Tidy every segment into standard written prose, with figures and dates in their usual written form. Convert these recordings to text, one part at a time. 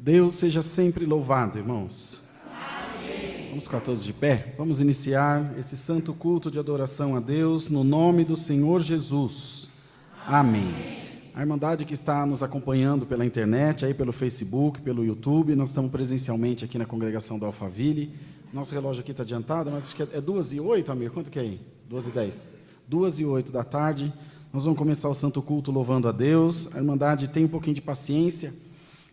Deus seja sempre louvado, irmãos. Amém. Vamos ficar todos de pé? Vamos iniciar esse santo culto de adoração a Deus no nome do Senhor Jesus. Amém. A Irmandade que está nos acompanhando pela internet, aí pelo Facebook, pelo YouTube, nós estamos presencialmente aqui na congregação da Alphaville. Nosso relógio aqui está adiantado, mas acho que é 2h08, amigo. Quanto que é aí? 2h10. 2h08 da tarde. Nós vamos começar o santo culto louvando a Deus. A Irmandade tem um pouquinho de paciência.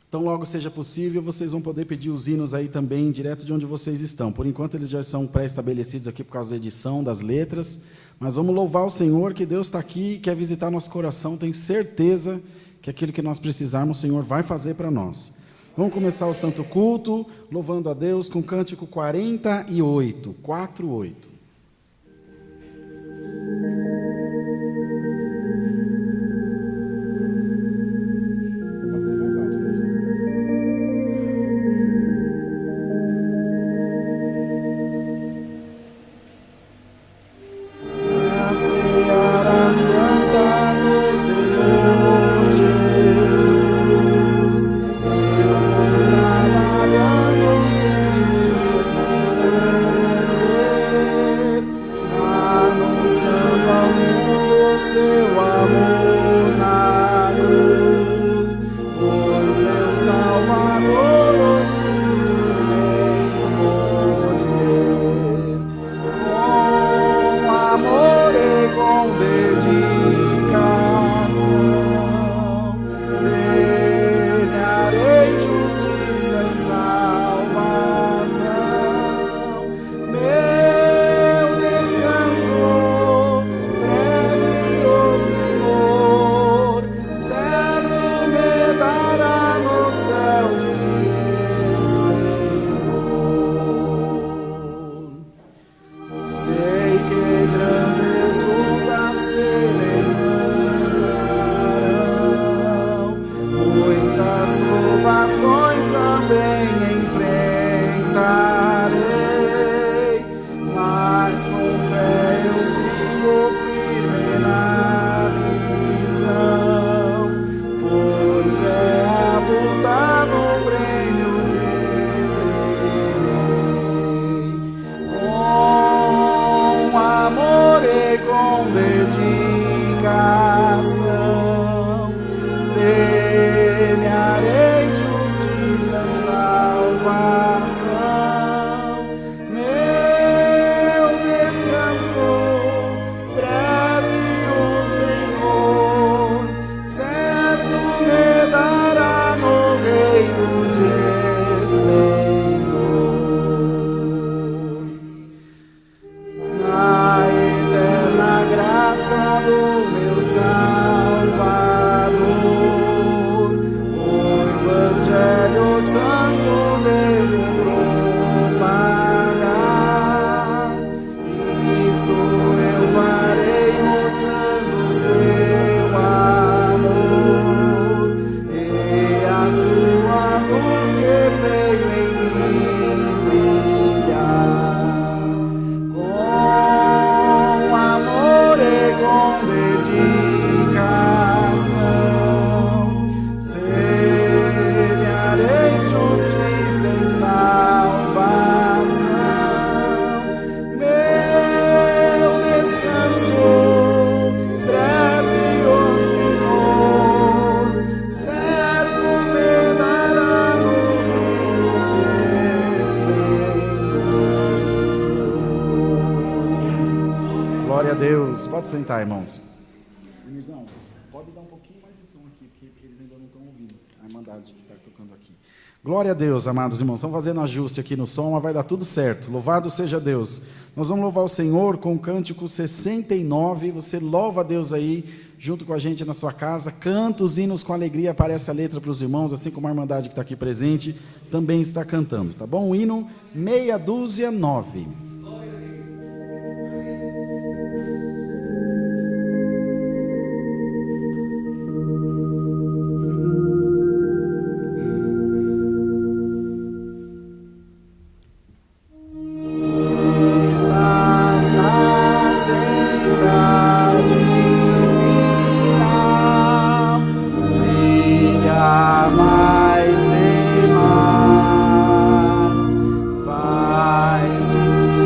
Então, logo seja possível, vocês vão poder pedir os hinos aí também, direto de onde vocês estão. Por enquanto, eles já são pré-estabelecidos aqui por causa da edição, das letras. Mas vamos louvar o Senhor, que Deus está aqui e quer visitar nosso coração. Tenho certeza que aquilo que nós precisarmos, o Senhor vai fazer para nós. Vamos começar o Santo Culto, louvando a Deus com o cântico 48, 48. Pode sentar, irmãos. Irmãozão, pode dar um pouquinho mais de som aqui, porque eles ainda não estão ouvindo a irmandade que está tocando aqui. Glória a Deus, amados irmãos. Estamos fazendo ajuste aqui no som, mas vai dar tudo certo. Louvado seja Deus. Nós vamos louvar o Senhor com o cântico 69. Você louva a Deus aí, junto com a gente na sua casa. Canta os hinos com alegria, aparece a letra para os irmãos, assim como a irmandade que está aqui presente também está cantando, tá bom? O hino 629. Mais e mais, vais tu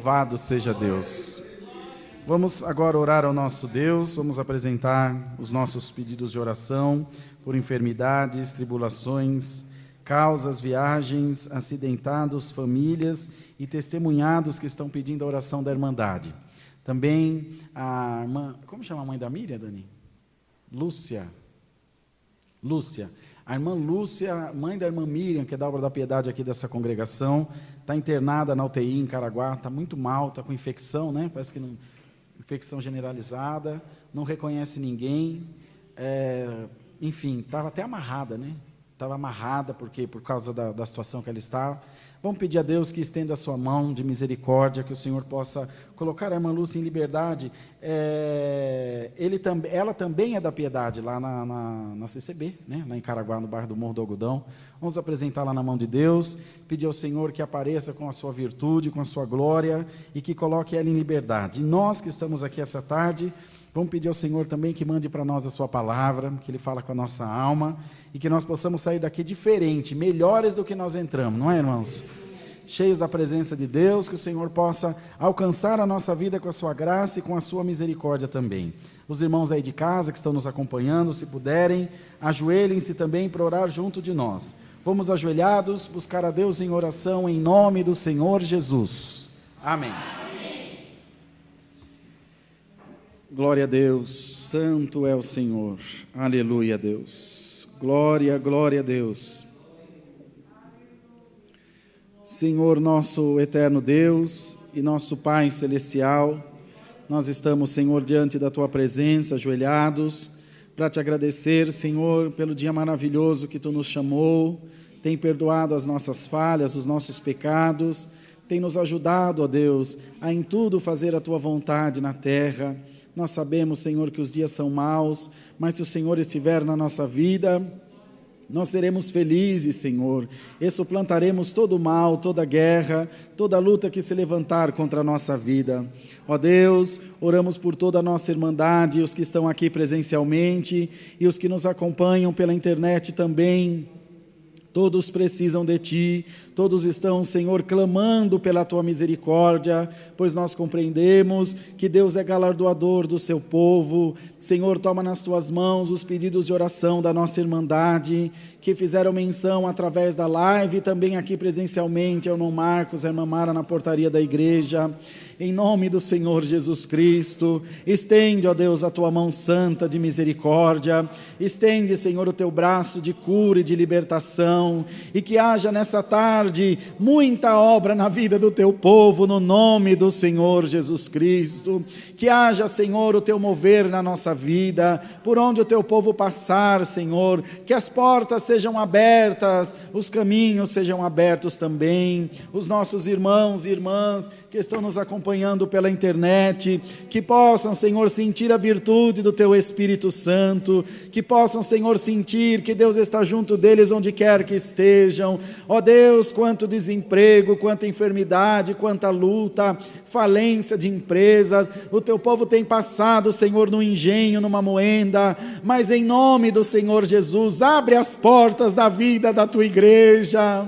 Louvado seja Deus. Vamos agora orar ao nosso Deus, vamos apresentar os nossos pedidos de oração por enfermidades, tribulações, causas, viagens, acidentados, famílias e testemunhados que estão pedindo a oração da Irmandade. Também a irmã, como chama a mãe da Miriam, Dani? Lúcia. A irmã Lúcia, mãe da irmã Miriam, que é da Obra da Piedade aqui dessa congregação, está internada na UTI em Caraguá, está muito mal, está com infecção, né? Parece que não, infecção generalizada, não reconhece ninguém, enfim, estava até amarrada, né? Estava amarrada por causa da situação que ela está. Vamos pedir a Deus que estenda a sua mão de misericórdia, que o Senhor possa colocar a irmã Lúcia em liberdade. Ela também é da Piedade, lá na CCB, né? Lá em Caraguá, no bairro do Morro do Algodão. Vamos apresentá-la na mão de Deus, pedir ao Senhor que apareça com a sua virtude, com a sua glória, e que coloque ela em liberdade. E nós que estamos aqui essa tarde, vamos pedir ao Senhor também que mande para nós a sua palavra, que Ele fala com a nossa alma, e que nós possamos sair daqui diferente, melhores do que nós entramos, não é, irmãos? Cheios da presença de Deus, que o Senhor possa alcançar a nossa vida com a sua graça e com a sua misericórdia também. Os irmãos aí de casa que estão nos acompanhando, se puderem, ajoelhem-se também para orar junto de nós. Vamos ajoelhados, buscar a Deus em oração, em nome do Senhor Jesus. Amém. Glória a Deus, santo é o Senhor, aleluia a Deus, glória, glória a Deus. Senhor nosso eterno Deus e nosso Pai celestial, nós estamos, Senhor, diante da Tua presença, ajoelhados, para Te agradecer, Senhor, pelo dia maravilhoso que Tu nos chamou, tem perdoado as nossas falhas, os nossos pecados, tem nos ajudado, ó Deus, a em tudo fazer a Tua vontade na terra. Nós sabemos, Senhor, que os dias são maus, mas se o Senhor estiver na nossa vida, nós seremos felizes, Senhor, e suplantaremos todo o mal, toda guerra, toda luta que se levantar contra a nossa vida. Ó Deus, oramos por toda a nossa irmandade, os que estão aqui presencialmente e os que nos acompanham pela internet também. Todos precisam de Ti, todos estão, Senhor, clamando pela Tua misericórdia, pois nós compreendemos que Deus é galardoador do seu povo. Senhor, toma nas Tuas mãos os pedidos de oração da nossa irmandade, que fizeram menção através da live e também aqui presencialmente, a irmão Marcos, a irmã Mara na portaria da igreja. Em nome do Senhor Jesus Cristo, estende, ó Deus, a Tua mão santa de misericórdia, estende, Senhor, o Teu braço de cura e de libertação, e que haja nessa tarde muita obra na vida do Teu povo, no nome do Senhor Jesus Cristo. Que haja, Senhor, o Teu mover na nossa vida, por onde o Teu povo passar, Senhor, que as portas sejam abertas, os caminhos sejam abertos também, os nossos irmãos e irmãs que estão nos acompanhando pela internet, que possam, Senhor, sentir a virtude do Teu Espírito Santo, que possam, Senhor, sentir que Deus está junto deles onde quer que estejam. Ó Deus, quanto desemprego, quanta enfermidade, quanta luta, falência de empresas, o Teu povo tem passado, Senhor, no engenho, numa moenda, mas em nome do Senhor Jesus, abre as portas da vida da Tua igreja.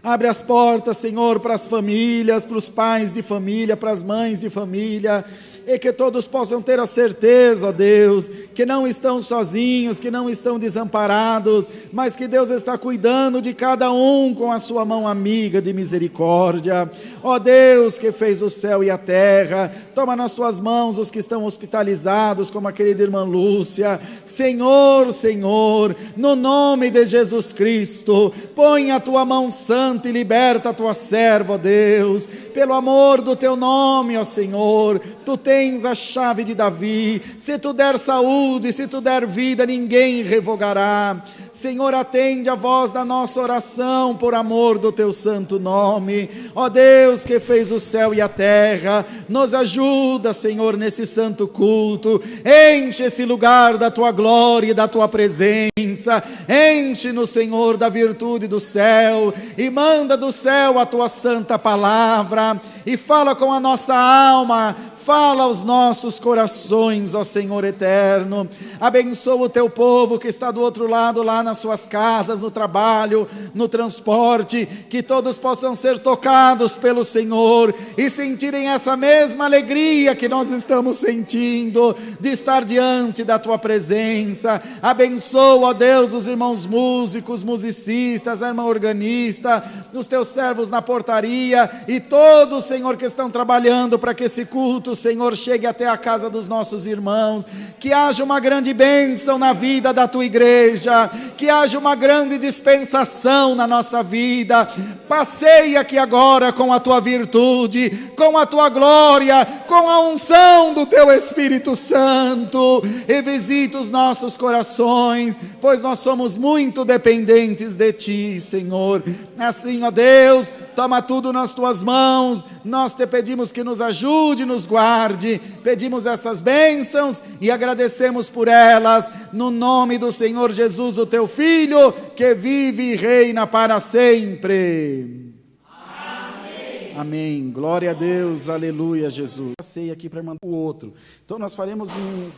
Abre as portas, Senhor, para as famílias, para os pais de família, para as mães de família, e que todos possam ter a certeza, ó Deus, que não estão sozinhos, que não estão desamparados, mas que Deus está cuidando de cada um com a sua mão amiga de misericórdia. Ó Deus, que fez o céu e a terra, toma nas Tuas mãos os que estão hospitalizados, como a querida irmã Lúcia. Senhor, Senhor, no nome de Jesus Cristo, põe a Tua mão santa e liberta a Tua serva, ó Deus, pelo amor do Teu nome, ó Senhor. Tu tens a chave de Davi, se Tu der saúde, se Tu der vida, ninguém revogará. Senhor, atende a voz da nossa oração, por amor do Teu santo nome. Ó Deus, que fez o céu e a terra, nos ajuda, Senhor, nesse santo culto, enche esse lugar da Tua glória e da Tua presença, enche-nos, Senhor, da virtude do céu, e manda do céu a Tua santa palavra, e fala com a nossa alma, fala aos nossos corações, ó Senhor eterno. Abençoa o teu povo que está do outro lado, lá nas suas casas, no trabalho, no transporte, que todos possam ser tocados pelo Senhor e sentirem essa mesma alegria que nós estamos sentindo de estar diante da tua presença. Abençoa, ó Deus, os irmãos músicos, musicistas, a irmã organista, os teus servos na portaria e todos, Senhor, que estão trabalhando para que esse culto, Senhor, chegue até a casa dos nossos irmãos, que haja uma grande bênção na vida da tua igreja, que haja uma grande dispensação na nossa vida. Passeia aqui agora com a tua virtude, com a tua glória, com a unção do teu Espírito Santo, e visita os nossos corações, pois nós somos muito dependentes de ti, Senhor. Assim, ó Deus, toma tudo nas tuas mãos, nós te pedimos que nos ajude, nos guarde, pedimos essas bênçãos e agradecemos por elas, no nome do Senhor Jesus, o teu Filho, que vive e reina para sempre. Amém. Amém. Glória a Deus, aleluia, Jesus. Passei aqui para mandar o outro. Então nós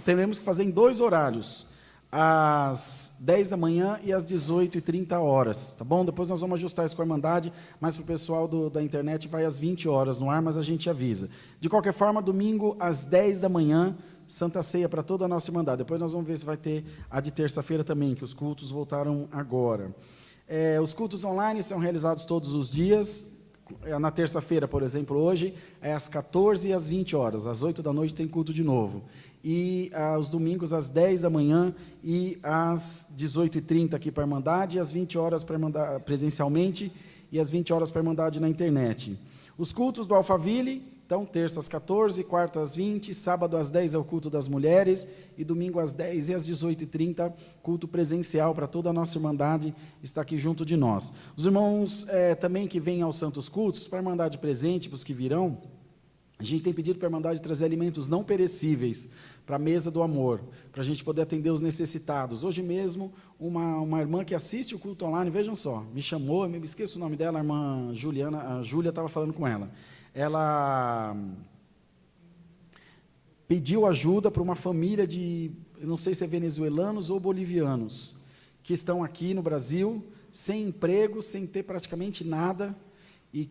teremos que fazer em 2 horários. Às 10 da manhã e às 18h30, tá bom? Depois nós vamos ajustar isso com a Irmandade, mas para o pessoal da internet vai às 20 horas no ar, mas a gente avisa. De qualquer forma, domingo às 10 da manhã, Santa Ceia para toda a nossa Irmandade. Depois nós vamos ver se vai ter a de terça-feira também, que os cultos voltaram agora. Os cultos online são realizados todos os dias. Na terça-feira, por exemplo, hoje, é às 14 e às 20 horas. Às 8 da noite tem culto de novo. E aos domingos às 10 da manhã e às 18h30 aqui para a Irmandade, e às 20 horas para presencialmente e às 20 horas para a Irmandade na internet. Os cultos do Alphaville, então, terça às 14, quarta às 20, sábado às 10 é o culto das mulheres, e domingo às 10 e às 18h30, culto presencial para toda a nossa Irmandade, está aqui junto de nós. Os irmãos também que vêm aos santos cultos, para a Irmandade presente, para os que virão, a gente tem pedido para a Irmandade trazer alimentos não perecíveis para a mesa do amor, para a gente poder atender os necessitados. Hoje mesmo, uma irmã que assiste o culto online, vejam só, me chamou, me esqueço o nome dela, a irmã Juliana, a Júlia estava falando com ela. Ela pediu ajuda para uma família de, não sei se é venezuelanos ou bolivianos, que estão aqui no Brasil, sem emprego, sem ter praticamente nada, e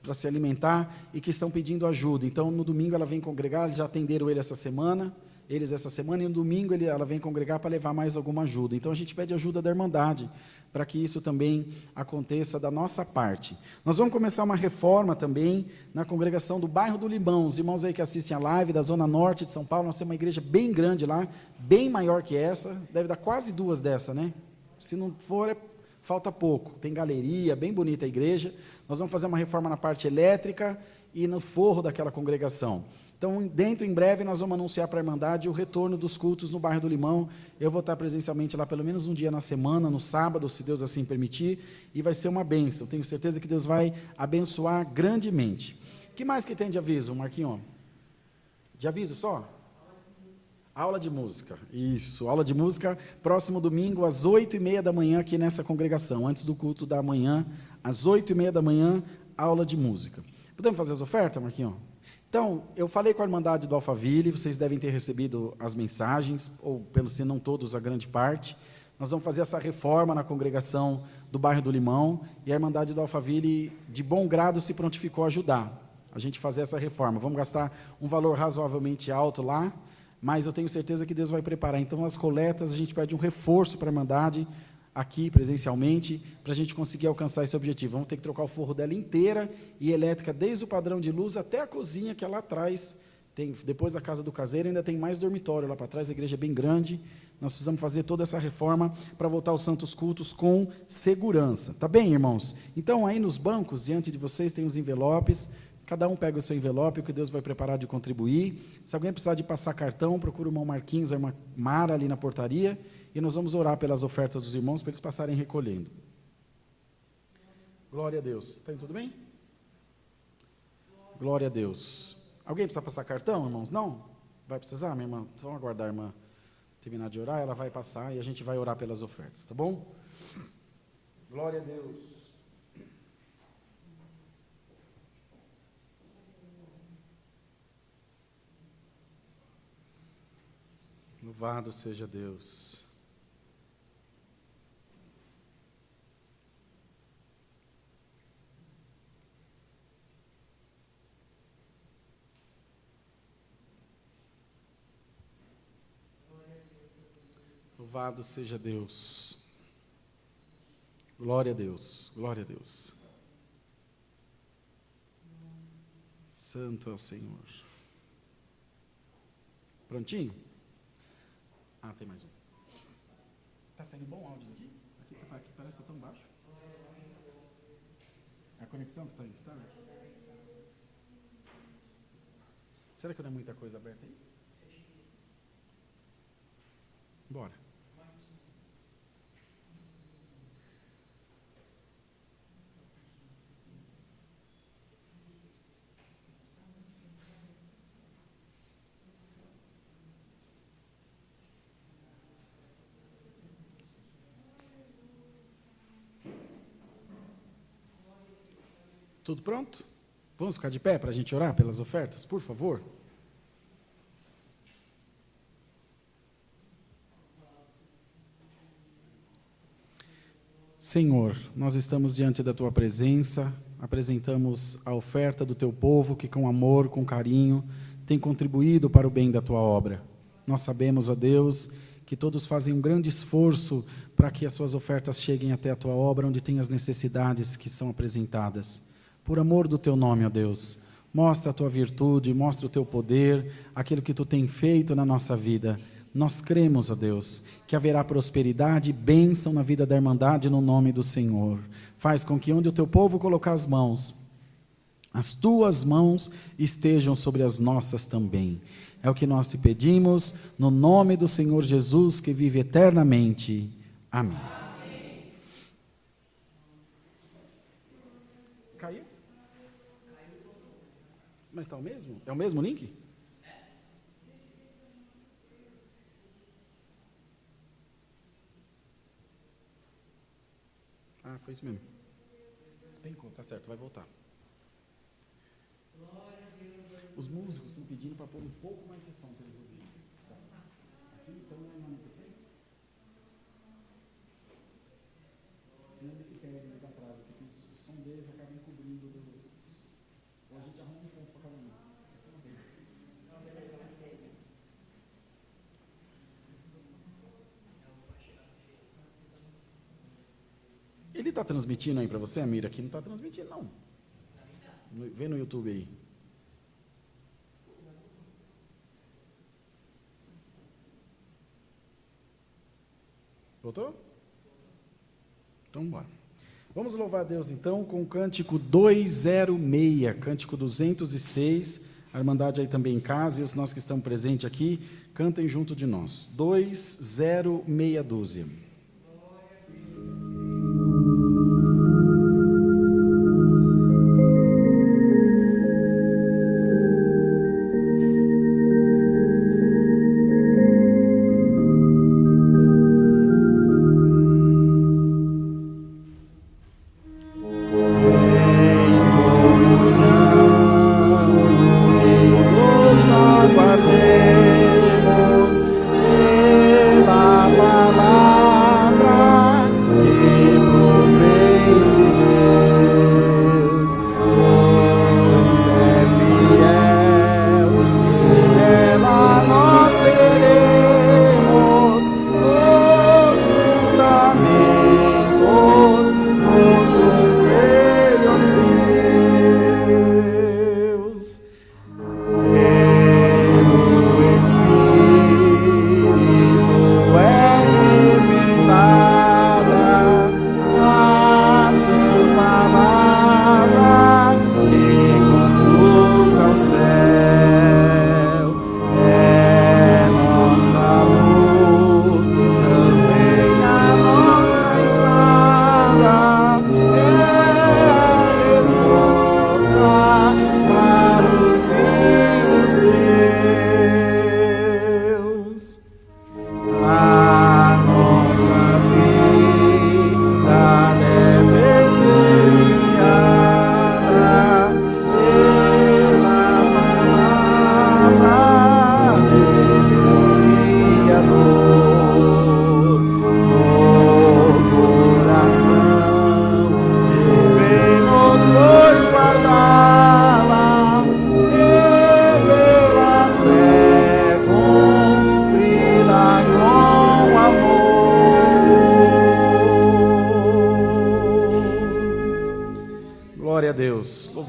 para se alimentar, e que estão pedindo ajuda. Então, no domingo ela vem congregar, eles já atenderam eles essa semana, e no domingo ela vem congregar para levar mais alguma ajuda. Então, a gente pede ajuda da Irmandade, para que isso também aconteça da nossa parte. Nós vamos começar uma reforma também na congregação do bairro do Limão. Os irmãos aí que assistem a live da Zona Norte de São Paulo, nós temos uma igreja bem grande lá, bem maior que essa, deve dar quase 2 dessa, né? Se não for, falta pouco. Tem galeria, bem bonita a igreja. Nós vamos fazer uma reforma na parte elétrica e no forro daquela congregação. Então, em breve, nós vamos anunciar para a Irmandade o retorno dos cultos no bairro do Limão. Eu vou estar presencialmente lá pelo menos um dia na semana, no sábado, se Deus assim permitir, e vai ser uma bênção. Tenho certeza que Deus vai abençoar grandemente. O que mais que tem de aviso, Marquinhos? De aviso só? Aula de música. Isso, aula de música, próximo domingo, às 8h30 da manhã, aqui nessa congregação. Antes do culto da manhã, às 8h30 da manhã, aula de música. Podemos fazer as ofertas, Marquinhos? Então, eu falei com a Irmandade do Alphaville, vocês devem ter recebido as mensagens, ou pelo se não todos, a grande parte. Nós vamos fazer essa reforma na congregação do bairro do Limão, e a Irmandade do Alphaville, de bom grado, se prontificou a ajudar a gente fazer essa reforma. Vamos gastar um valor razoavelmente alto lá, mas eu tenho certeza que Deus vai preparar. Então, as coletas, a gente pede um reforço para a Irmandade, aqui presencialmente, para a gente conseguir alcançar esse objetivo. Vamos ter que trocar o forro dela inteira e elétrica, desde o padrão de luz até a cozinha, que é lá atrás. Depois da casa do caseiro, ainda tem mais dormitório lá para trás, a igreja é bem grande. Nós precisamos fazer toda essa reforma para voltar aos santos cultos com segurança. Tá bem, irmãos? Então, aí nos bancos, diante de vocês, tem os envelopes. Cada um pega o seu envelope, o que Deus vai preparar de contribuir. Se alguém precisar de passar cartão, procura o irmão Marquinhos, a irmã Mara ali na portaria, e nós vamos orar pelas ofertas dos irmãos, para eles passarem recolhendo. Glória a Deus. Está tudo bem? Glória a Deus. Alguém precisa passar cartão, irmãos? Não? Vai precisar, minha irmã? Vamos aguardar a irmã terminar de orar, ela vai passar e a gente vai orar pelas ofertas, tá bom? Glória a Deus. Louvado seja Deus. Louvado seja Deus. Glória a Deus, glória a Deus. Santo é o Senhor. Prontinho? Ah, tem mais um. Está saindo bom áudio daqui? Aqui parece que está tão baixo. É a conexão que está instável? Será que não é muita coisa aberta aí? Bora. Tudo pronto? Vamos ficar de pé para a gente orar pelas ofertas, por favor? Senhor, nós estamos diante da Tua presença, apresentamos a oferta do Teu povo que com amor, com carinho, tem contribuído para o bem da Tua obra. Nós sabemos, ó Deus, que todos fazem um grande esforço para que as suas ofertas cheguem até a Tua obra, onde tem as necessidades que são apresentadas. Por amor do Teu nome, ó Deus, mostra a Tua virtude, mostra o Teu poder, aquilo que Tu tem feito na nossa vida. Nós cremos, ó Deus, que haverá prosperidade e bênção na vida da Irmandade no nome do Senhor. Faz com que onde o Teu povo colocar as mãos, as Tuas mãos estejam sobre as nossas também. É o que nós te pedimos, no nome do Senhor Jesus, que vive eternamente. Amém. Caiu? Mas está o mesmo? É o mesmo link? Ah, foi isso mesmo. Despencou, tá certo, vai voltar. Os músicos estão pedindo para pôr um pouco mais de som para eles ouvirem. Aqui, então, não é na MPC? Senão eles se perdem, eles atrasam, porque o som deles acaba encobrindo dos outros. Ou a gente arruma um ponto para cada um. Ele está transmitindo aí para você, Amira? Aqui não está transmitindo, não. Vê no YouTube aí. Voltou? Então, bora. Vamos louvar a Deus, então, com o cântico 206, cântico 206. A Irmandade aí também em casa, e os nós que estão presentes aqui, cantem junto de nós. 206. Aguardemos pela palavra.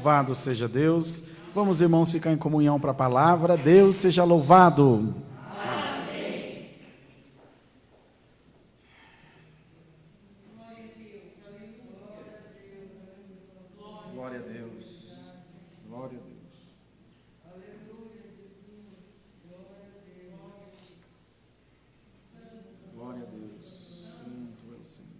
Louvado seja Deus. Vamos, irmãos, ficar em comunhão para a palavra. Deus seja louvado. Amém. Glória a Deus. Glória a Deus. Glória a Deus. Santo é o Senhor.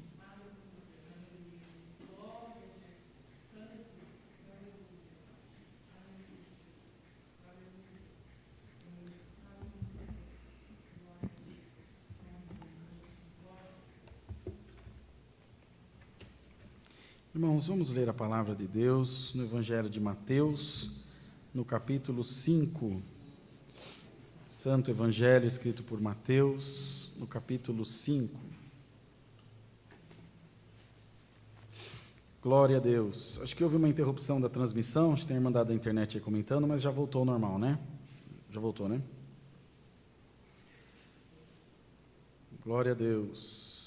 Irmãos, vamos ler a palavra de Deus no Evangelho de Mateus, no capítulo 5. Santo Evangelho escrito por Mateus, no capítulo 5. Glória a Deus. Acho que houve uma interrupção da transmissão, acho que tem a Irmandade da internet aí comentando, mas já voltou ao normal, né? Já voltou, né? Glória a Deus.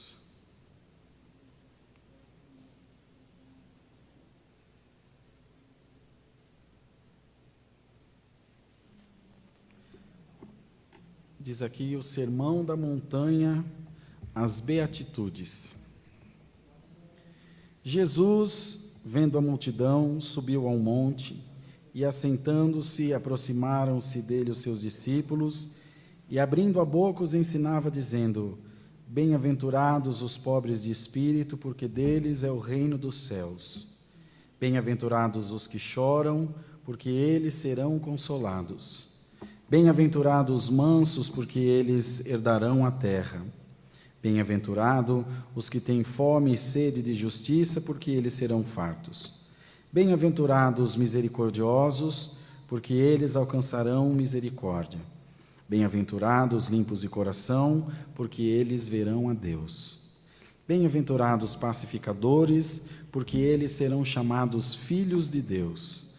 Diz aqui o Sermão da Montanha, as Beatitudes. Jesus, vendo a multidão, subiu a um monte, e assentando-se, aproximaram-se dele os seus discípulos, e abrindo a boca os ensinava, dizendo: Bem-aventurados os pobres de espírito, porque deles é o reino dos céus. Bem-aventurados os que choram, porque eles serão consolados. Bem-aventurados os mansos, porque eles herdarão a terra. Bem-aventurado os que têm fome e sede de justiça, porque eles serão fartos. Bem-aventurados os misericordiosos, porque eles alcançarão misericórdia. Bem-aventurados os limpos de coração, porque eles verão a Deus. Bem-aventurados os pacificadores, porque eles serão chamados filhos de Deus.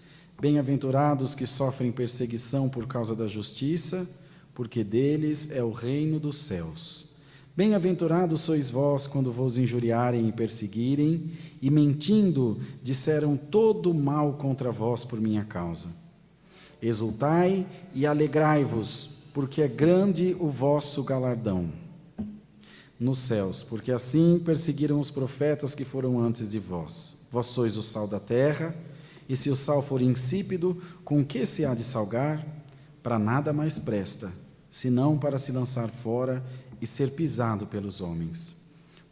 Bem-aventurados que sofrem perseguição por causa da justiça, porque deles é o reino dos céus. Bem-aventurados sois vós quando vos injuriarem e perseguirem, e mentindo disseram todo mal contra vós por minha causa. Exultai e alegrai-vos, porque é grande o vosso galardão nos céus, porque assim perseguiram os profetas que foram antes de vós. Vós sois o sal da terra. E se o sal for insípido, com que se há de salgar? Para nada mais presta, senão para se lançar fora e ser pisado pelos homens.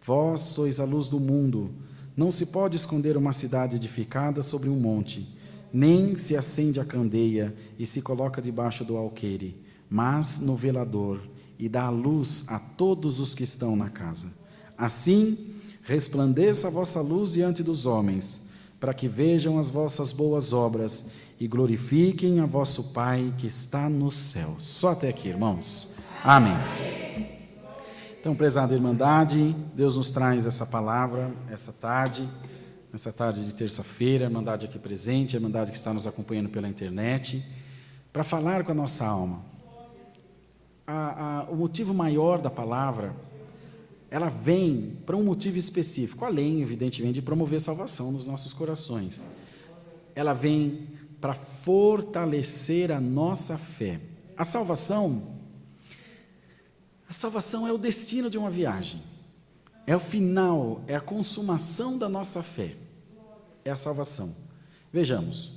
Vós sois a luz do mundo. Não se pode esconder uma cidade edificada sobre um monte, nem se acende a candeia e se coloca debaixo do alqueire, mas no velador, e dá a luz a todos os que estão na casa. Assim, resplandeça a vossa luz diante dos homens, para que vejam as vossas boas obras e glorifiquem a vosso Pai que está nos céus. Só até aqui, irmãos. Amém. Então, prezada Irmandade, Deus nos traz essa palavra, essa tarde de terça-feira, a Irmandade aqui presente, a Irmandade que está nos acompanhando pela internet, para falar com a nossa alma. O motivo maior da palavra, ela vem para um motivo específico, além, evidentemente, de promover salvação nos nossos corações. Ela vem para fortalecer a nossa fé. A salvação é o destino de uma viagem. É o final, é a consumação da nossa fé. É a salvação. Vejamos,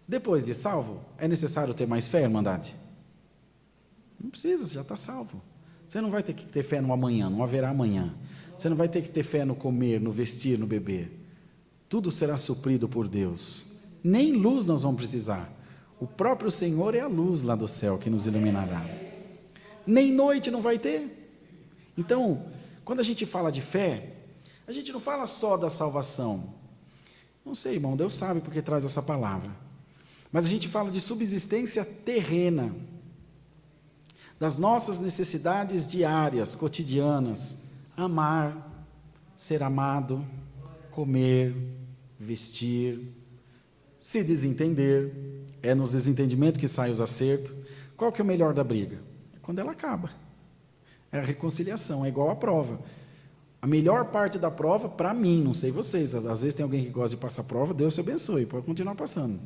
depois de salvo, é necessário ter mais fé, Irmandade? Não precisa, você já está salvo. Você não vai ter que ter fé no amanhã, não haverá amanhã. Você não vai ter que ter fé no comer, no vestir, no beber. Tudo será suprido por Deus. Nem luz nós vamos precisar. O próprio Senhor é a luz lá do céu que nos iluminará. Nem noite não vai ter. Então, quando a gente fala de fé, a gente não fala só da salvação. Não sei, irmão, Deus sabe porque traz essa palavra. Mas a gente fala de subsistência terrena, das nossas necessidades diárias, cotidianas, amar, ser amado, comer, vestir, se desentender, é nos desentendimentos que sai os acertos. Qual que é o melhor da briga? É quando ela acaba, é a reconciliação, é igual à prova. A melhor parte da prova, para mim, não sei vocês, às vezes tem alguém que gosta de passar prova, Deus te abençoe, pode continuar passando.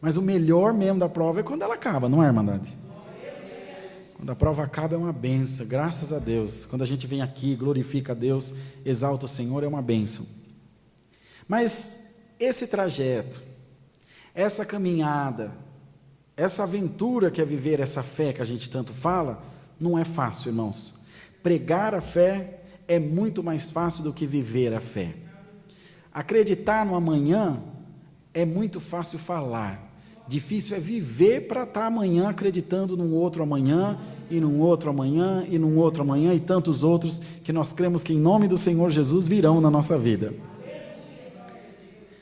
Mas o melhor mesmo da prova é quando ela acaba, não é, Irmandade? Quando a prova acaba é uma benção, graças a Deus. Quando a gente vem aqui, glorifica a Deus, exalta o Senhor, é uma benção. Mas esse trajeto, essa caminhada, essa aventura que é viver essa fé que a gente tanto fala, não é fácil, irmãos. Pregar a fé é muito mais fácil do que viver a fé. Acreditar no amanhã é muito fácil falar. Difícil é viver para estar amanhã acreditando num outro amanhã, e num outro amanhã, e num outro amanhã, e tantos outros que nós cremos que em nome do Senhor Jesus virão na nossa vida.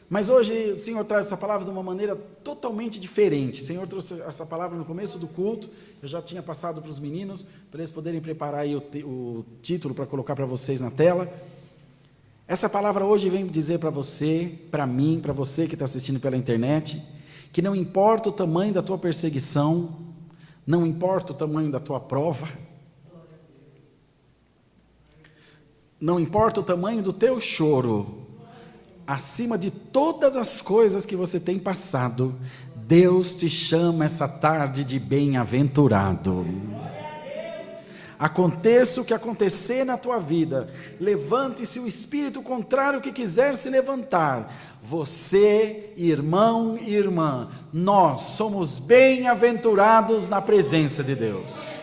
Mas hoje o Senhor traz essa palavra de uma maneira totalmente diferente. O Senhor trouxe essa palavra no começo do culto, eu já tinha passado para os meninos, para eles poderem preparar aí o título para colocar para vocês na tela. Essa palavra hoje vem dizer para você, para mim, para você que está assistindo pela internet, que não importa o tamanho da tua perseguição, não importa o tamanho da tua prova, não importa o tamanho do teu choro, acima de todas as coisas que você tem passado, Deus te chama essa tarde de bem-aventurado. Aconteça o que acontecer na tua vida, levante-se o espírito contrário que quiser se levantar, você, irmão e irmã, nós somos bem-aventurados na presença de Deus.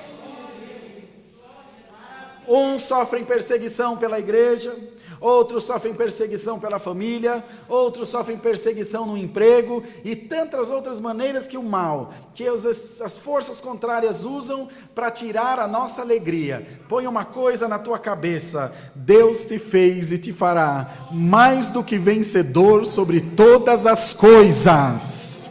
Uns sofrem perseguição pela igreja, outros sofrem perseguição pela família, outros sofrem perseguição no emprego e tantas outras maneiras que o mal, que as forças contrárias usam para tirar a nossa alegria. Põe uma coisa na tua cabeça: Deus te fez e te fará mais do que vencedor sobre todas as coisas.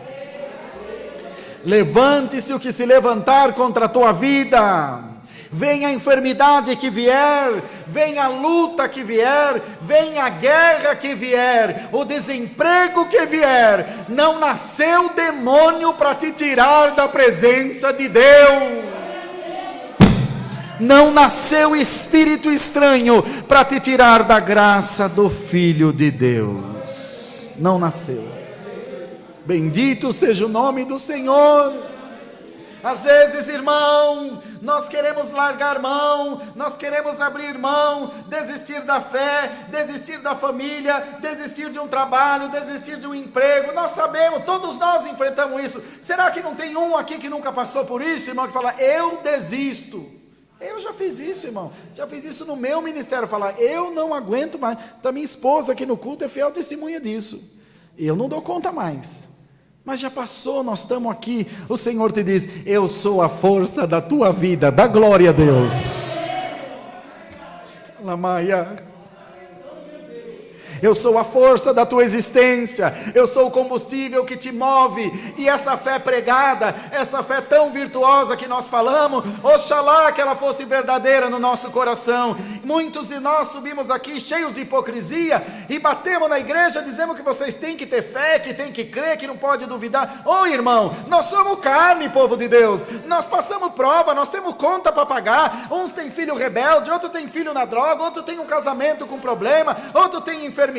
Levante-se o que se levantar contra a tua vida. Venha a enfermidade que vier, venha a luta que vier, venha a guerra que vier, o desemprego que vier, não nasceu demônio para te tirar da presença de Deus. Não nasceu espírito estranho para te tirar da graça do Filho de Deus. Não nasceu. Bendito seja o nome do Senhor. Às vezes, irmão, nós queremos largar mão, nós queremos abrir mão, desistir da fé, desistir da família, desistir de um trabalho, desistir de um emprego. Nós sabemos, todos nós enfrentamos isso. Será que não tem um aqui que nunca passou por isso, irmão, que fala: eu desisto? Eu já fiz isso, irmão, já fiz isso no meu ministério, falar: eu não aguento mais. Da minha esposa aqui no culto é fiel testemunha disso. Eu não dou conta mais. Mas já passou, nós estamos aqui. O Senhor te diz: eu sou a força da tua vida. Dá glória a Deus. Lamaia. Eu sou a força da tua existência, eu sou o combustível que te move, e essa fé pregada, essa fé tão virtuosa que nós falamos, oxalá que ela fosse verdadeira no nosso coração. Muitos de nós subimos aqui cheios de hipocrisia, e batemos na igreja, dizemos que vocês têm que ter fé, que tem que crer, que não pode duvidar. Ô irmão, nós somos carne, povo de Deus, nós passamos prova, nós temos conta para pagar. Uns têm filho rebelde, outro tem filho na droga, outro tem um casamento com problema, outro tem enfermidade.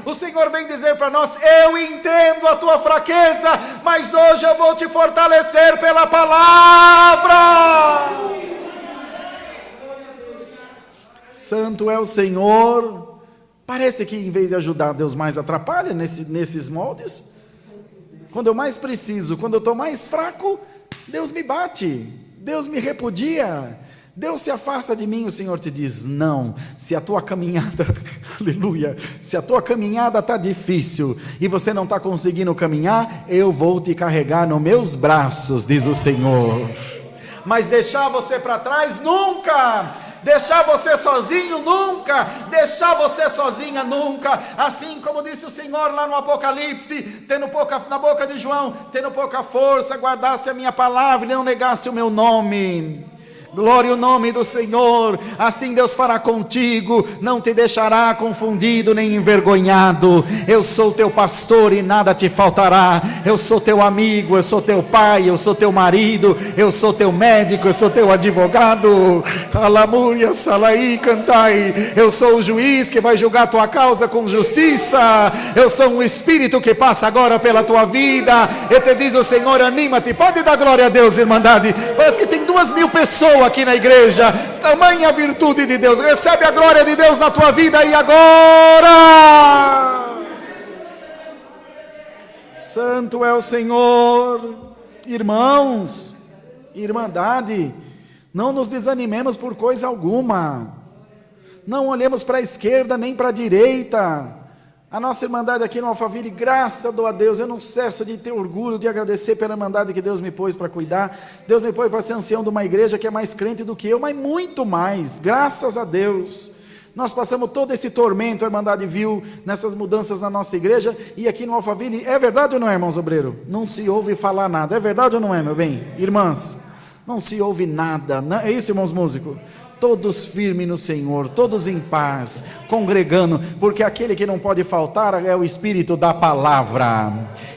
O Senhor vem dizer para nós: eu entendo a tua fraqueza, mas hoje eu vou te fortalecer pela palavra. Santo é o Senhor. Parece que em vez de ajudar, Deus mais atrapalha nesses moldes. Quando eu mais preciso, quando eu estou mais fraco, Deus me bate, Deus me repudia, Deus se afasta de mim. O Senhor te diz: não, se a tua caminhada, aleluia, se a tua caminhada está difícil, e você não está conseguindo caminhar, eu vou te carregar nos meus braços, diz o Senhor. Mas deixar você para trás, nunca. Deixar você sozinho, nunca. Deixar você sozinha, nunca. Assim como disse o Senhor lá no Apocalipse, tendo pouca, na boca de João, tendo pouca força, guardasse a minha palavra e não negasse o meu nome. Glória ao nome do Senhor. Assim Deus fará contigo, não te deixará confundido nem envergonhado. Eu sou teu pastor e nada te faltará. Eu sou teu amigo, eu sou teu pai, eu sou teu marido, eu sou teu médico, eu sou teu advogado. Alamúria, salaí, cantai. Eu sou o juiz que vai julgar tua causa com justiça. Eu sou um espírito que passa agora pela tua vida. E te diz o Senhor, anima-te. Pode dar glória a Deus, Irmandade. Parece que tem 2.000 pessoas aqui na igreja. Tamanha virtude de Deus. Recebe a glória de Deus na tua vida e agora. Santo é o Senhor. Irmãos, Irmandade, não nos desanimemos por coisa alguma. Não olhemos para a esquerda nem para a direita. A nossa Irmandade aqui no Alphaville, graças a Deus, eu não cesso de ter orgulho, de agradecer pela Irmandade que Deus me pôs para cuidar. Deus me pôs para ser ancião de uma igreja que é mais crente do que eu, mas muito mais, graças a Deus. Nós passamos todo esse tormento, a Irmandade viu nessas mudanças na nossa igreja, e aqui no Alphaville, é verdade ou não é, irmãos obreiros? Não se ouve falar nada, é verdade ou não é, meu bem? Irmãs, não se ouve nada, não, é isso, irmãos músicos? Todos firmes no Senhor, todos em paz, congregando, porque aquele que não pode faltar é o Espírito da palavra,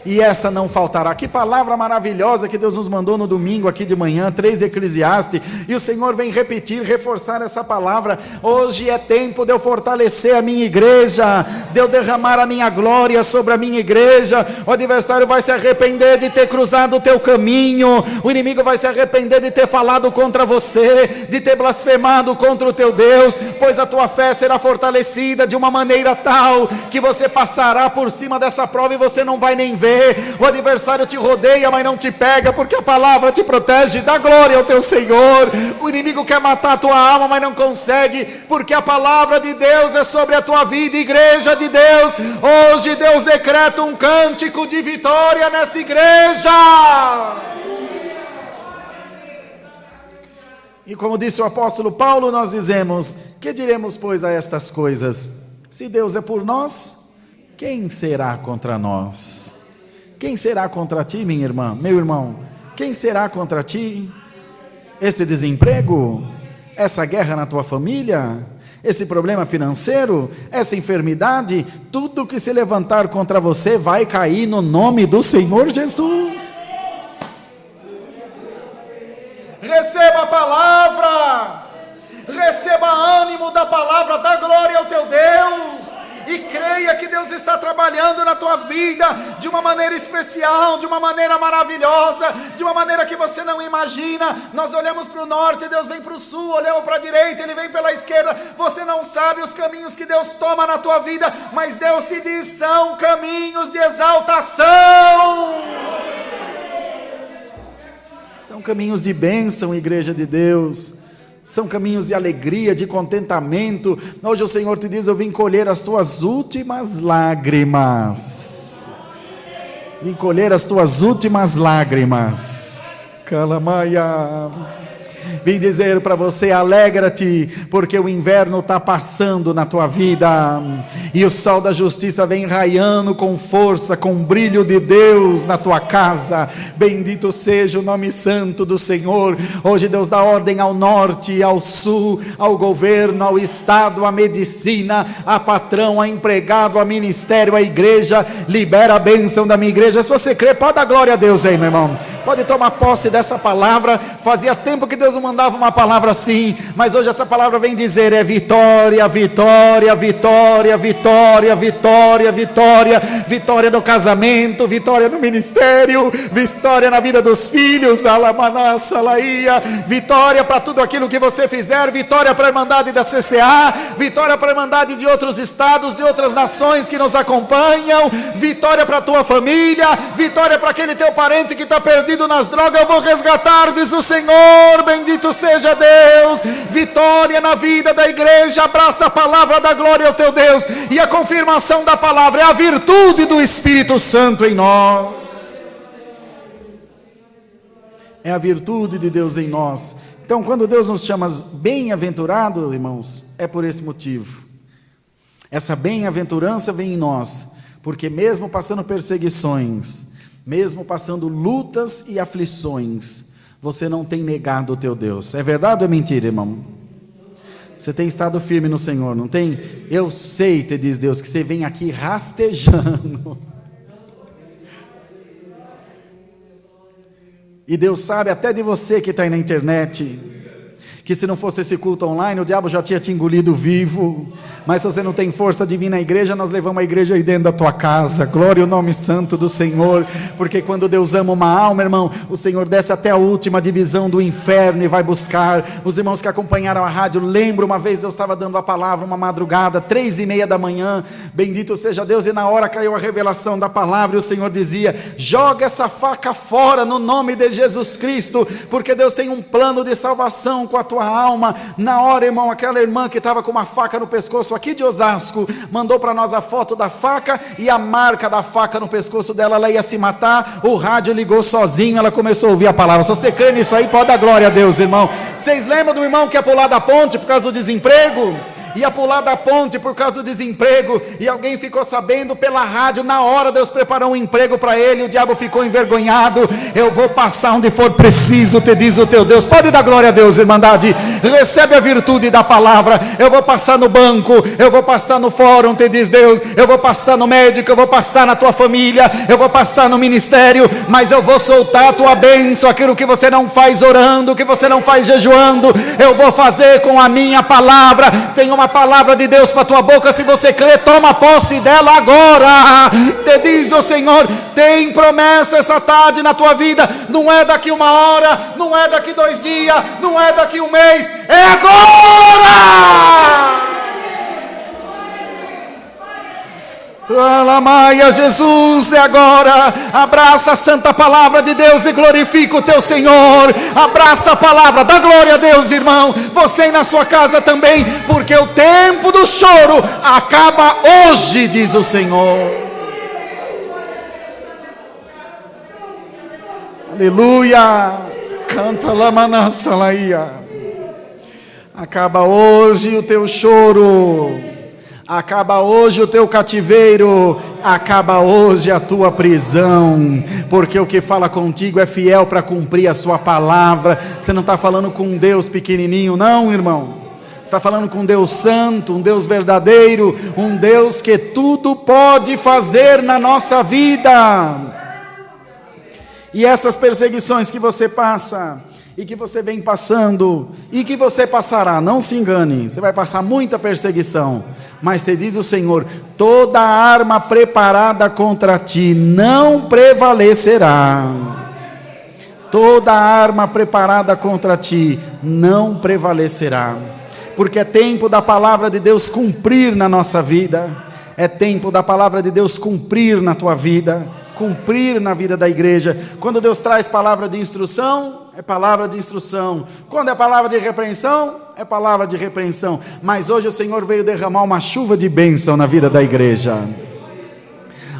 e essa não faltará. Que palavra maravilhosa que Deus nos mandou no domingo aqui de manhã, 3 de Eclesiastes, e o Senhor vem repetir, reforçar essa palavra. Hoje é tempo de eu fortalecer a minha igreja, de eu derramar a minha glória sobre a minha igreja. O adversário vai se arrepender de ter cruzado o teu caminho, o inimigo vai se arrepender de ter falado contra você, de ter blasfemado contra o teu Deus, pois a tua fé será fortalecida de uma maneira tal, que você passará por cima dessa prova e você não vai nem ver. O adversário te rodeia, mas não te pega, porque a palavra te protege. Dá glória ao teu Senhor. O inimigo quer matar a tua alma, mas não consegue, porque a palavra de Deus é sobre a tua vida, igreja de Deus. Hoje Deus decreta um cântico de vitória nessa igreja. E como disse o apóstolo Paulo, nós dizemos: que diremos, pois, a estas coisas? Se Deus é por nós, quem será contra nós? Quem será contra ti, minha irmã, meu irmão? Quem será contra ti? Esse desemprego? Essa guerra na tua família? Esse problema financeiro? Essa enfermidade? Tudo que se levantar contra você vai cair no nome do Senhor Jesus. Receba a palavra, receba ânimo da palavra, dá glória ao teu Deus, e creia que Deus está trabalhando na tua vida, de uma maneira especial, de uma maneira maravilhosa, de uma maneira que você não imagina. Nós olhamos para o norte, Deus vem para o sul, olhamos para a direita, Ele vem pela esquerda, você não sabe os caminhos que Deus toma na tua vida, mas Deus te diz, são caminhos de exaltação. São caminhos de bênção, igreja de Deus. São caminhos de alegria, de contentamento. Hoje o Senhor te diz: eu vim colher as tuas últimas lágrimas. Vim colher as tuas últimas lágrimas. Calamaia. Vim dizer para você: alegra-te, porque o inverno está passando na tua vida, e o sol da justiça vem raiando com força, com o brilho de Deus na tua casa. Bendito seja o nome santo do Senhor. Hoje Deus dá ordem ao norte, ao sul, ao governo, ao estado, à medicina, a patrão, a empregado, a ministério, a igreja. Libera a bênção da minha igreja. Se você crê, pode dar glória a Deus aí, meu irmão. Pode tomar posse dessa palavra. Fazia tempo que Deus não mandava uma palavra assim, mas hoje essa palavra vem dizer: é vitória, vitória, vitória, vitória, vitória, vitória, vitória no casamento, vitória no ministério, vitória na vida dos filhos, alamaná, salaía, vitória para tudo aquilo que você fizer, vitória para a Irmandade da CCA, vitória para a Irmandade de outros estados, de outras nações que nos acompanham, vitória para a tua família, vitória para aquele teu parente que está perdido nas drogas. Eu vou resgatar, diz o Senhor. Bendito seja Deus. Vitória na vida da igreja. Abraça a palavra da glória ao teu Deus, e a confirmação da palavra é a virtude do Espírito Santo em nós. É a virtude de Deus em nós. Então, quando Deus nos chama bem-aventurado, irmãos, é por esse motivo. Essa bem-aventurança vem em nós, porque mesmo passando perseguições, mesmo passando lutas e aflições, você não tem negado o teu Deus. É verdade ou é mentira, irmão? Você tem estado firme no Senhor, não tem? Eu sei, te diz Deus, que você vem aqui rastejando. E Deus sabe até de você que está aí na internet, que se não fosse esse culto online, o diabo já tinha te engolido vivo. Mas se você não tem força de vir na igreja, nós levamos a igreja aí dentro da tua casa. Glória ao nome santo do Senhor. Porque quando Deus ama uma alma, irmão, o Senhor desce até a última divisão do inferno e vai buscar. Os irmãos que acompanharam a rádio, lembro uma vez Deus estava dando a palavra, uma madrugada, 3:30 da manhã, bendito seja Deus, e na hora caiu a revelação da palavra, e o Senhor dizia: joga essa faca fora no nome de Jesus Cristo, porque Deus tem um plano de salvação com a tua alma. Na hora, irmão, aquela irmã que estava com uma faca no pescoço aqui de Osasco, mandou para nós a foto da faca e a marca da faca no pescoço dela, ela ia se matar, o rádio ligou sozinho, ela começou a ouvir a palavra. Se você crê nisso aí, pode dar glória a Deus, irmão. Vocês lembram do irmão que ia pular da ponte por causa do desemprego? Ia pular da ponte por causa do desemprego, e alguém ficou sabendo pela rádio, na hora Deus preparou um emprego para ele, o diabo ficou envergonhado. Eu vou passar onde for preciso, te diz o teu Deus. Pode dar glória a Deus, irmandade, recebe a virtude da palavra. Eu vou passar no banco, eu vou passar no fórum, te diz Deus, eu vou passar no médico, eu vou passar na tua família, eu vou passar no ministério, mas eu vou soltar a tua bênção. Aquilo que você não faz orando, que você não faz jejuando, eu vou fazer com a minha palavra. Tem uma palavra de Deus para a tua boca, se você crê, toma posse dela agora. Te diz o Senhor, tem promessa essa tarde na tua vida, não é daqui 1 hora, não é daqui 2 dias, não é daqui 1 mês, é agora! Alamaia, Jesus, é agora. Abraça a santa palavra de Deus e glorifica o teu Senhor. Abraça a palavra, dá glória a Deus, irmão. Você aí na sua casa também, porque o tempo do choro acaba hoje, diz o Senhor. Aleluia. Canta lamanassa laia. Acaba hoje o teu choro. Acaba hoje o teu cativeiro, acaba hoje a tua prisão, porque o que fala contigo é fiel para cumprir a sua palavra. Você não está falando com um Deus pequenininho, não, irmão. Você está falando com um Deus santo, um Deus verdadeiro, um Deus que tudo pode fazer na nossa vida. E essas perseguições que você passa, e que você vem passando, e que você passará, não se engane, você vai passar muita perseguição, mas te diz o Senhor, toda arma preparada contra ti não prevalecerá. Toda arma preparada contra ti não prevalecerá, porque é tempo da palavra de Deus cumprir na nossa vida, é tempo da palavra de Deus cumprir na tua vida, cumprir na vida da igreja. Quando Deus traz palavra de instrução, é palavra de instrução. Quando é palavra de repreensão, é palavra de repreensão. Mas hoje o Senhor veio derramar uma chuva de bênção na vida da igreja.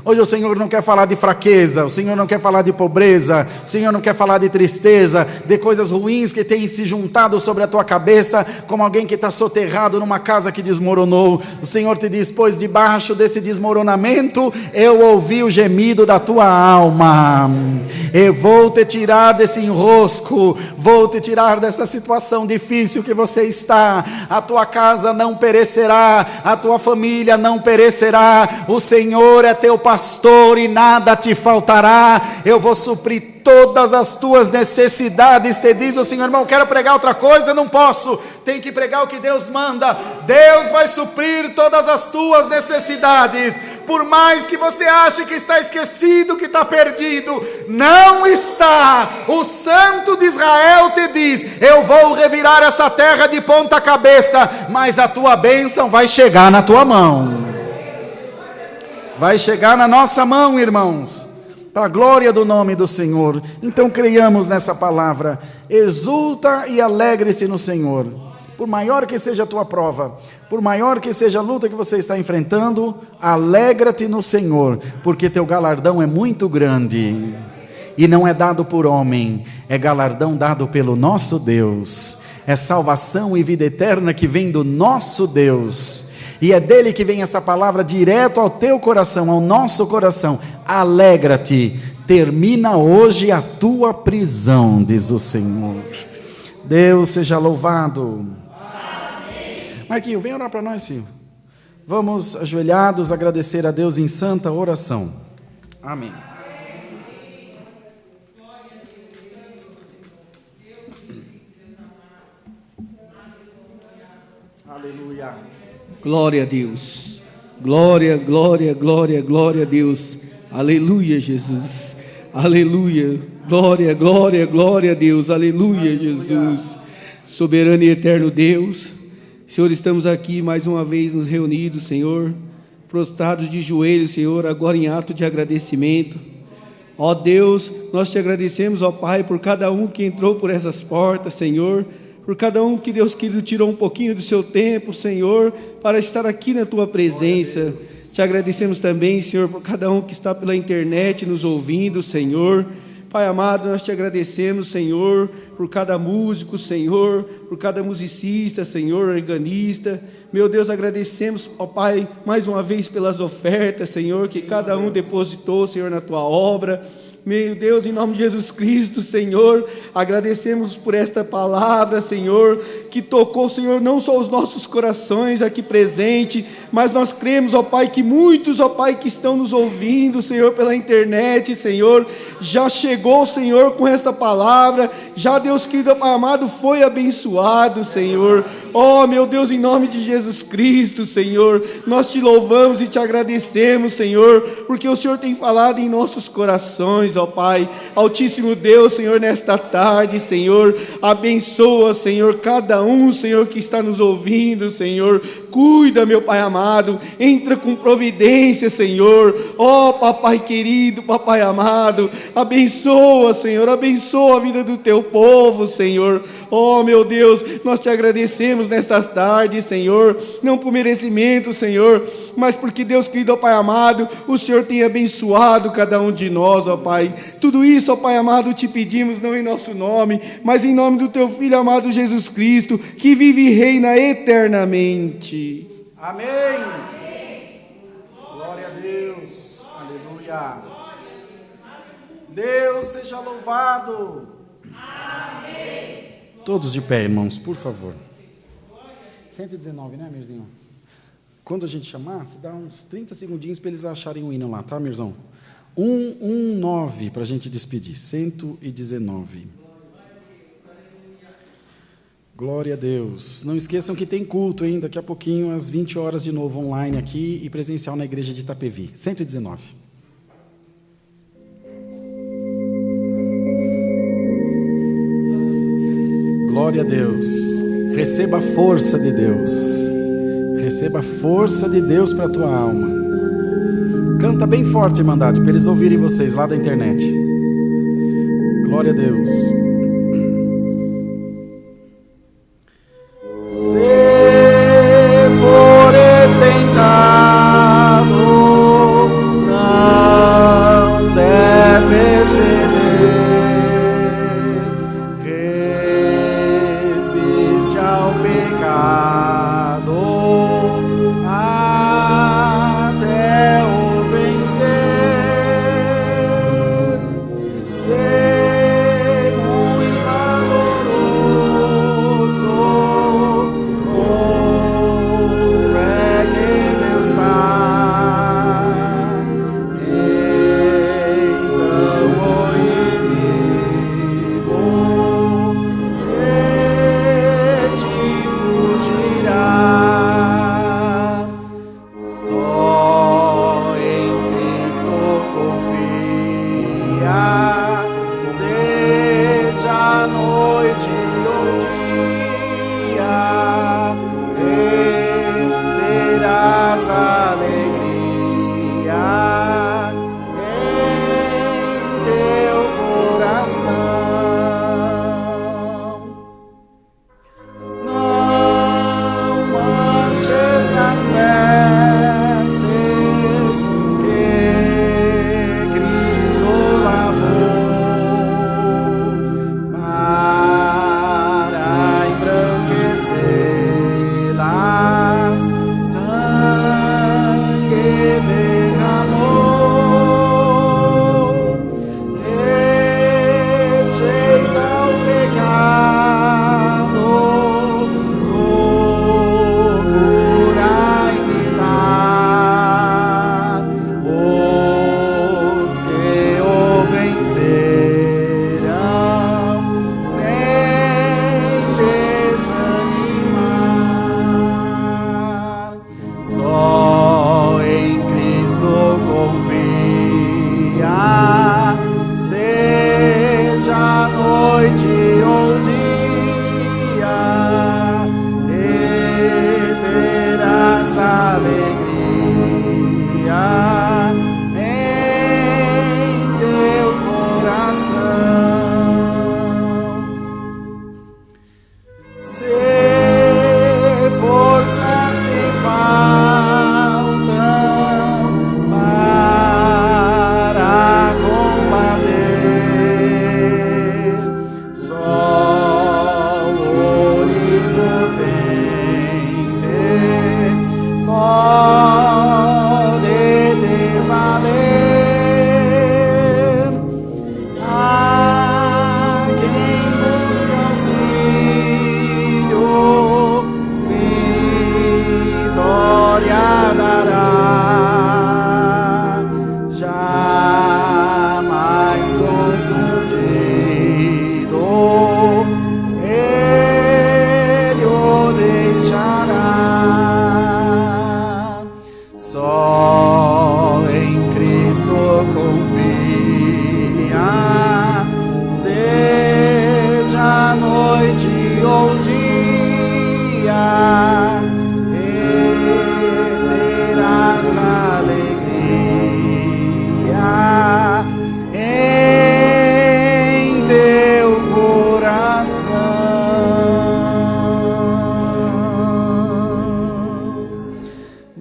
Hoje o Senhor não quer falar de fraqueza, o Senhor não quer falar de pobreza, o Senhor não quer falar de tristeza, de coisas ruins que têm se juntado sobre a tua cabeça, como alguém que está soterrado numa casa que desmoronou. O Senhor te diz, pois debaixo desse desmoronamento, eu ouvi o gemido da tua alma. Eu vou te tirar desse enrosco, vou te tirar dessa situação difícil que você está. A tua casa não perecerá, a tua família não perecerá. O Senhor é teu pastor e nada te faltará. Eu vou suprir todas as tuas necessidades, te diz o Senhor. Irmão, quero pregar outra coisa, não posso, tem que pregar o que Deus manda. Deus vai suprir todas as tuas necessidades, por mais que você ache que está esquecido, que está perdido, não está. O Santo de Israel te diz, eu vou revirar essa terra de ponta cabeça, mas a tua bênção vai chegar na tua mão. Vai chegar na nossa mão, irmãos, para a glória do nome do Senhor. Então creiamos nessa palavra, exulta e alegre-se no Senhor. Por maior que seja a tua prova, por maior que seja a luta que você está enfrentando, alegra-te no Senhor, porque teu galardão é muito grande, e não é dado por homem, é galardão dado pelo nosso Deus, é salvação e vida eterna que vem do nosso Deus. e é dele que vem essa palavra direto ao teu coração, ao nosso coração. Alegra-te, termina hoje a tua prisão, diz o Senhor. Deus seja louvado. Amém. Marquinho, vem orar para nós, filho. Vamos ajoelhados agradecer a Deus em santa oração. Amém. Aleluia. Glória a Deus. Glória, glória, glória, glória a Deus. Aleluia, Jesus. Aleluia. Glória, glória, glória a Deus. Aleluia, Jesus. Soberano e eterno Deus. Senhor, estamos aqui mais uma vez nos reunidos, Senhor, prostrados de joelhos, Senhor, agora em ato de agradecimento. Ó Deus, nós te agradecemos, ó Pai, por cada um que entrou por essas portas, Senhor, por cada um que, Deus querido, tirou um pouquinho do seu tempo, Senhor, para estar aqui na tua presença. Te agradecemos também, Senhor, por cada um que está pela internet nos ouvindo, Senhor. Pai amado, nós te agradecemos, Senhor, por cada músico, Senhor, por cada musicista, Senhor, organista. Meu Deus, agradecemos, ó Pai, mais uma vez pelas ofertas, Senhor, que cada um depositou, Senhor, na tua obra. Meu Deus, em nome de Jesus Cristo, Senhor, agradecemos por esta palavra, Senhor, que tocou, Senhor, não só os nossos corações aqui presentes, mas nós cremos, ó Pai, que muitos, ó Pai, que estão nos ouvindo, Senhor, pela internet, Senhor, já chegou, Senhor, com esta palavra, já, Deus querido, Pai amado, foi abençoado, Senhor. Ó, meu Deus, em nome de Jesus Cristo, Senhor, nós te louvamos e te agradecemos, Senhor, porque o Senhor tem falado em nossos corações, ó Pai. Altíssimo Deus, Senhor, nesta tarde, Senhor, abençoa, Senhor, cada um, Senhor, que está nos ouvindo, Senhor, cuida, meu Pai amado, entra com providência, Senhor, ó Papai querido, Papai amado, abençoa, Senhor, abençoa a vida do teu povo, Senhor. Ó meu Deus, nós te agradecemos nestas tardes, Senhor, não por merecimento, Senhor, mas porque, Deus querido, ó Pai amado, o Senhor tem abençoado cada um de nós, ó Pai. Tudo isso, ó Pai amado, te pedimos não em nosso nome, mas em nome do teu Filho amado Jesus Cristo, que vive e reina eternamente. Amém. Glória a Deus. Aleluia. Deus seja louvado. Amém. Todos de pé, irmãos, por favor. 119, né, Mirzinho? Quando a gente chamar, você dá uns 30 segundinhos para eles acharem o hino lá, tá, Mirzão? 119 para a gente despedir. 119. Glória a Deus. Não esqueçam que tem culto, hein? Daqui a pouquinho, às 20 horas de novo, online aqui e presencial na igreja de Itapevi. 119. Glória a Deus. Receba a força de Deus. Receba a força de Deus para a tua alma. Canta bem forte, Irmandade, para eles ouvirem vocês lá da internet. Glória a Deus. Se for estentado, não deve ceder. Resiste ao pecado até o vencer. Se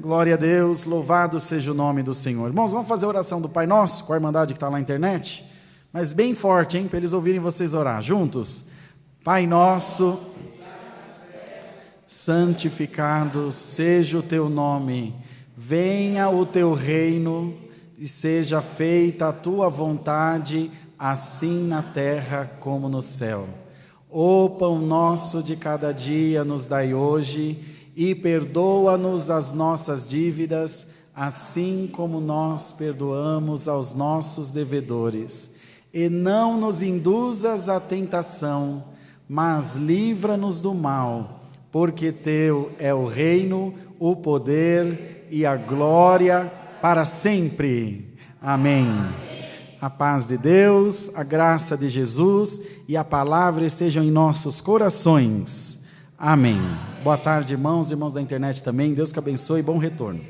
Glória a Deus, louvado seja o nome do Senhor. Irmãos, vamos fazer a oração do Pai Nosso, com a Irmandade que está lá na internet? Mas bem forte, hein, para eles ouvirem vocês orar juntos. Pai Nosso, santificado seja o Teu nome, venha o Teu reino e seja feita a Tua vontade, assim na terra como no céu. O pão nosso de cada dia nos dai hoje, e perdoa-nos as nossas dívidas, assim como nós perdoamos aos nossos devedores. E não nos induzas à tentação, mas livra-nos do mal, porque Teu é o reino, o poder e a glória para sempre. Amém. A paz de Deus, a graça de Jesus e a palavra estejam em nossos corações. Amém. Boa tarde, irmãos da internet também. Deus que abençoe e bom retorno.